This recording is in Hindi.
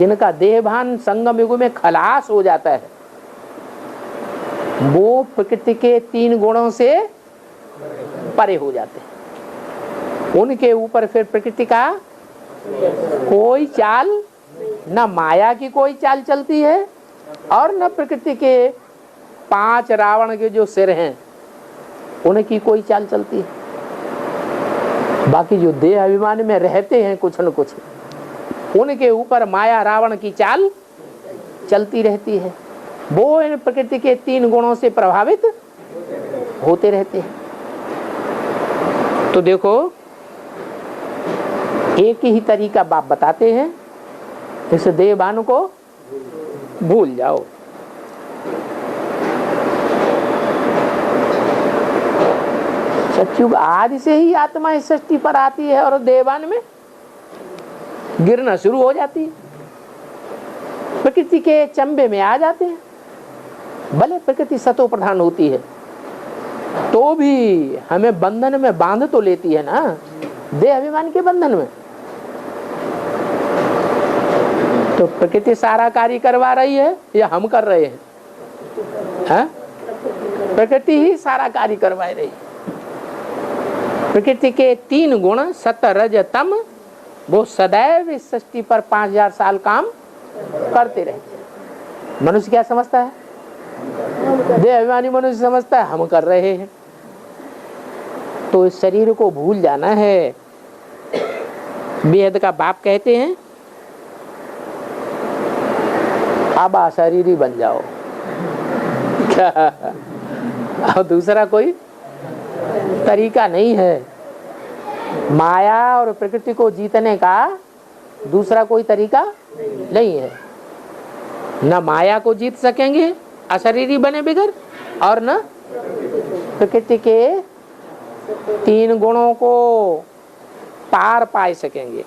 जिनका देहभान संगम युग में खलास हो जाता है, वो प्रकृति के 3 गुणों से परे हो जाते हैं। उनके ऊपर फिर प्रकृति का कोई चाल, न माया की कोई चाल चलती है और न प्रकृति के 5 रावण के जो सिर हैं उनकी कोई चाल चलती है। बाकी जो देह अभिमान में रहते हैं कुछ न कुछ, उनके ऊपर माया रावण की चाल चलती रहती है। वो इन प्रकृति के 3 गुणों से प्रभावित होते रहते हैं। तो देखो, एक ही तरीका बाप बताते हैं, इस देहभान को भूल जाओ। सत्युग आदि से ही आत्मा इस सृष्टि पर आती है और देहभान में गिरना शुरू हो जाती है, प्रकृति के चंबे में आ जाते हैं। भले प्रकृति सतो प्रधान होती है तो भी हमें बंधन में बांध तो लेती है ना, देह अभिमान के बंधन में। तो प्रकृति सारा कार्य करवा रही है या हम कर रहे हैं? प्रकृति ही सारा कार्य करवा रही है। प्रकृति के 3 गुण सत रज तम, वो सदैव इस सृष्टि पर 5000 साल काम करते रहते हैं। मनुष्य क्या समझता है? देह अभिमानी मनुष्य समझता है हम कर रहे हैं। तो इस शरीर को भूल जाना है। वेद का बाप कहते हैं अब अशरीरी बन जाओ। और दूसरा कोई तरीका नहीं है। माया और प्रकृति को जीतने का दूसरा कोई तरीका नहीं है। न माया को जीत सकेंगे अशरीरी बने बिगर, और न प्रकृति के 3 गुणों को पार पा सकेंगे।